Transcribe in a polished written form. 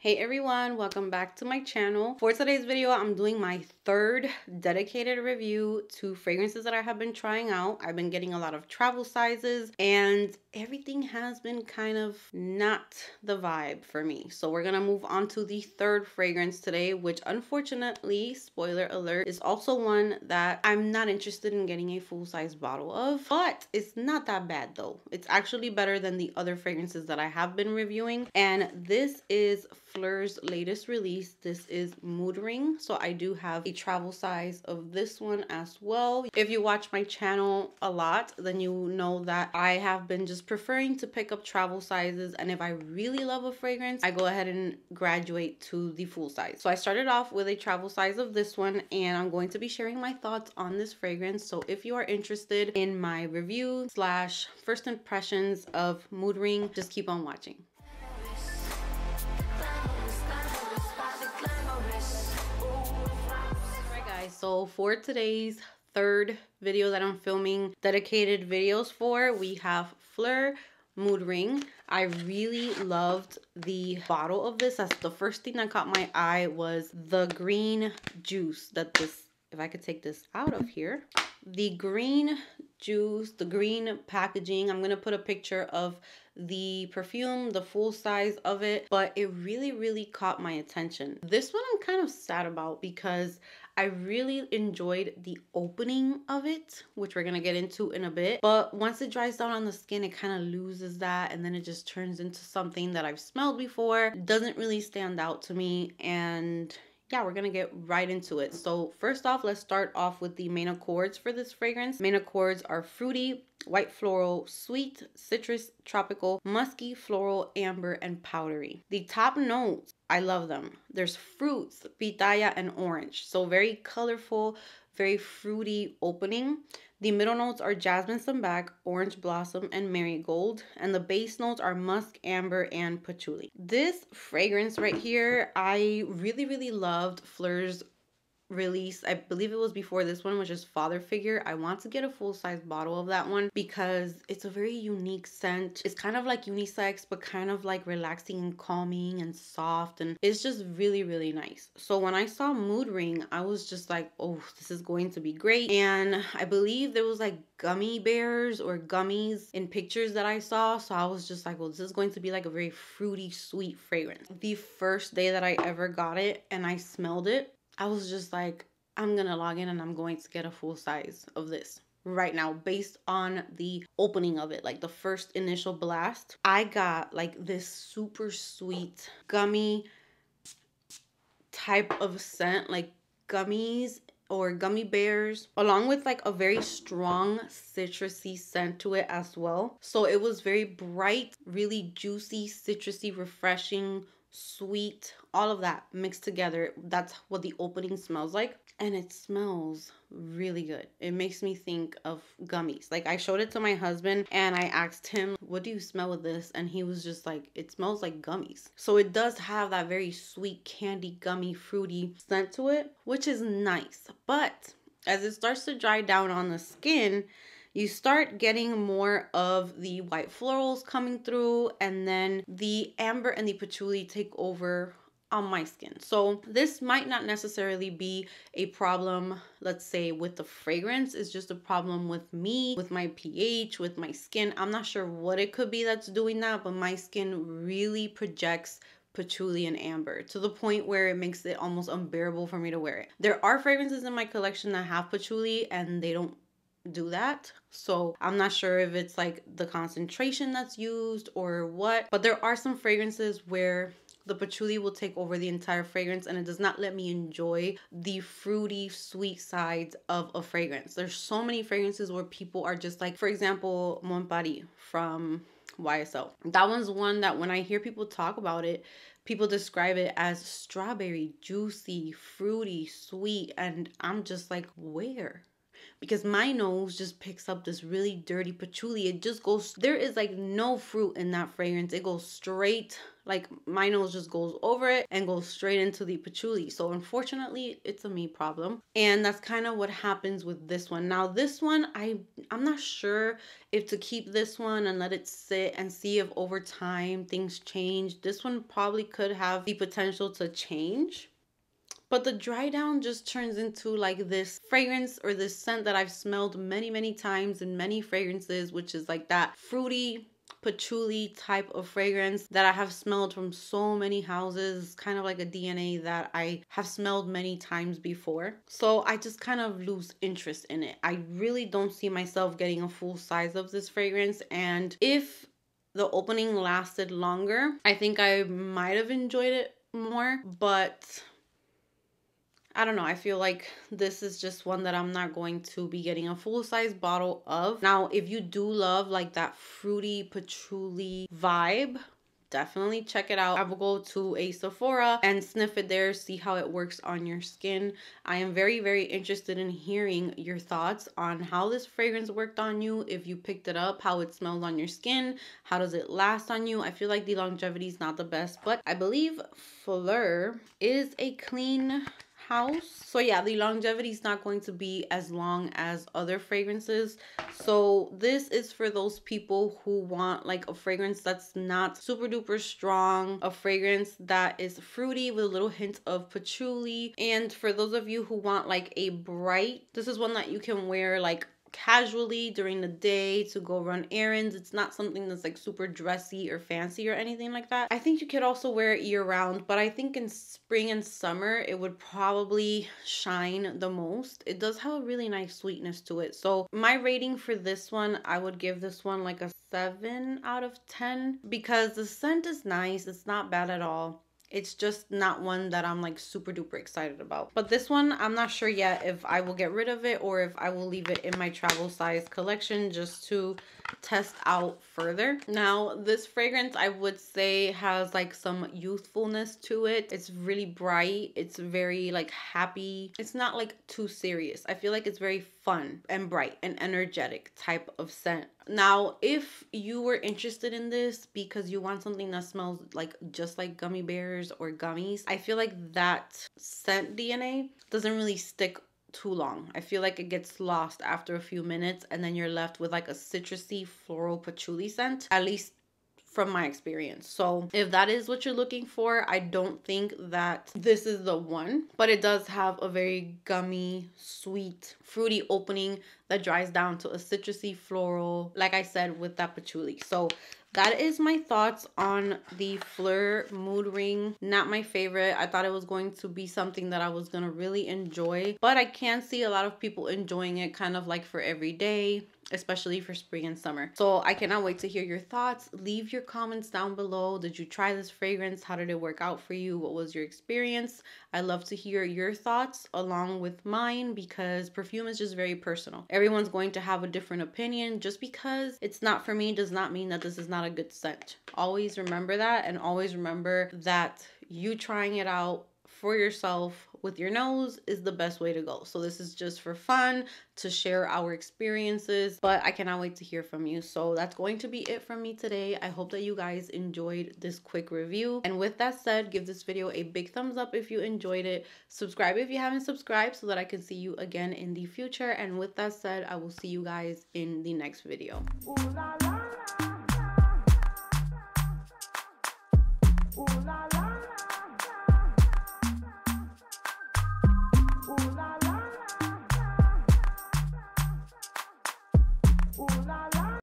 Hey everyone, welcome back to my channel. For today's video, I'm doing my third dedicated review to fragrances that I have been trying out. I've been getting a lot of travel sizes and everything has been kind of not the vibe for me. So we're gonna move on to the third fragrance today, which unfortunately, spoiler alert, is also one that I'm not interested in getting a full-size bottle of, but it's not that bad though. It's actually better than the other fragrances that I have been reviewing, and this is Phlur's latest release. This is Mood Ring. So I do have a travel size of this one as well. If you watch my channel a lot, then you know that I have been just preferring to pick up travel sizes, and if I really love a fragrance, I go ahead and graduate to the full size. So I started off with a travel size of this one, and I'm going to be sharing my thoughts on this fragrance. So if you are interested in my review slash first impressions of Mood Ring, just keep on watching. So for today's third video that I'm filming dedicated videos for, we have Phlur Mood Ring. I really loved the bottle of this. That's the first thing that caught my eye, was the green juice that this, if I could take this out of here, the green juice, the green packaging. I'm going to put a picture of the perfume, the full size of it, but it really caught my attention. This one I'm kind of sad about because I really enjoyed the opening of it, which we're going to get into in a bit. But once it dries down on the skin, it kind of loses that, and then it just turns into something that I've smelled before. It doesn't really stand out to me, and yeah, we're gonna get right into it. So first off, let's start off with the main accords for this fragrance. Main accords are fruity, white floral, sweet, citrus, tropical, musky, floral, amber, and powdery. The top notes, I love them. There's fruits, pitaya, and orange. So very colorful, very fruity opening. The middle notes are jasmine sambac, orange blossom, and marigold. And the base notes are musk, amber, and patchouli. This fragrance right here, I really loved Phlur's release. I believe it was before this one, which is Father Figure. I want to get a full-size bottle of that one because it's a very unique scent. It's kind of like unisex, but kind of like relaxing and calming and soft, and it's just really nice. So when I saw Mood Ring, I was just like, oh, this is going to be great. And I believe there was like gummy bears or gummies in pictures that I saw, so I was just like, well, this is going to be like a very fruity, sweet fragrance. The first day that I ever got it and I smelled it, I was just like, I'm gonna log in and I'm going to get a full size of this right now based on the opening of it. Like the first initial blast, I got like this super sweet gummy type of scent, like gummies or gummy bears, along with like a very strong citrusy scent to it as well. So it was very bright, really juicy, citrusy, refreshing, sweet, all of that mixed together. That's what the opening smells like, and it smells really good. It makes me think of gummies. Like I showed it to my husband and I asked him, what do you smell with this? And he was just like, it smells like gummies. So it does have that very sweet candy gummy fruity scent to it, which is nice. But as it starts to dry down on the skin, you start getting more of the white florals coming through, and then the amber and the patchouli take over on my skin. So this might not necessarily be a problem, let's say, with the fragrance. It's just a problem with me, with my pH, with my skin. I'm not sure what it could be that's doing that, but my skin really projects patchouli and amber to the point where it makes it almost unbearable for me to wear it. There are fragrances in my collection that have patchouli and they don't do that, so I'm not sure if it's like the concentration that's used or what, but there are some fragrances where the patchouli will take over the entire fragrance and it does not let me enjoy the fruity sweet sides of a fragrance. There's so many fragrances where people are just like, for example, Mon Paris from YSL. That one's one that when I hear people talk about it, people describe it as strawberry, juicy, fruity, sweet, and I'm just like, where? because my nose just picks up this really dirty patchouli. It just goes, there is like no fruit in that fragrance. It goes straight, like my nose just goes over it and goes straight into the patchouli. So unfortunately, it's a me problem. And that's kind of what happens with this one. Now this one, I'm not sure if to keep this one and let it sit and see if over time things change. This one probably could have the potential to change. But the dry down just turns into like this fragrance or this scent that I've smelled many times in many fragrances, which is like that fruity patchouli type of fragrance that I have smelled from so many houses. It's kind of like a DNA that I have smelled many times before. So I just kind of lose interest in it. I really don't see myself getting a full size of this fragrance. And if the opening lasted longer, I think I might have enjoyed it more. But I don't know. I feel like this is just one that I'm not going to be getting a full-size bottle of. Now, if you do love like that fruity patchouli vibe, definitely check it out. I will go to a Sephora and sniff it there, see how it works on your skin. I am very interested in hearing your thoughts on how this fragrance worked on you, if you picked it up, how it smells on your skin, how does it last on you. I feel like the longevity is not the best, but I believe Phlur is a clean house. So yeah, the longevity is not going to be as long as other fragrances. So this is for those people who want like a fragrance that's not super duper strong, a fragrance that is fruity with a little hint of patchouli. And for those of you who want like a bright, this is one that you can wear like casually during the day to go run errands. It's not something that's like super dressy or fancy or anything like that. I think you could also wear it year round, but I think in spring and summer it would probably shine the most. It does have a really nice sweetness to it. So my rating for this one, I would give this one like a 7 out of 10 because the scent is nice. It's not bad at all. It's just not one that I'm like super duper excited about. But this one, I'm not sure yet if I will get rid of it or if I will leave it in my travel size collection just to test out further. Now, this fragrance I would say has like some youthfulness to it. It's really bright. It's very like happy. It's not like too serious. I feel like it's very fun and bright and energetic type of scent. Now, if you were interested in this because you want something that smells like just like gummy bears or gummies, I feel like that scent DNA doesn't really stick too long. I feel like it gets lost after a few minutes and then you're left with like a citrusy floral patchouli scent, at least from my experience. So if that is what you're looking for, I don't think that this is the one, but it does have a very gummy, sweet, fruity opening that dries down to a citrusy floral, like I said, with that patchouli. So that is my thoughts on the Phlur Mood Ring. Not my favorite. I thought it was going to be something that I was going to really enjoy, but I can see a lot of people enjoying it kind of like for every day, especially for spring and summer. So I cannot wait to hear your thoughts. Leave your comments down below. Did you try this fragrance? How did it work out for you? What was your experience? I love to hear your thoughts along with mine because perfume is just very personal. Everyone's going to have a different opinion. Just because it's not for me does not mean that this is not a good scent. Always remember that, and always remember that you trying it out for yourself with your nose is the best way to go. So this is just for fun, to share our experiences, but I cannot wait to hear from you. So that's going to be it from me today. I hope that you guys enjoyed this quick review. And with that said, give this video a big thumbs up if you enjoyed it. Subscribe if you haven't subscribed so that I can see you again in the future. And with that said, I will see you guys in the next video. Ooh, la, la, la. Ooh, la, la.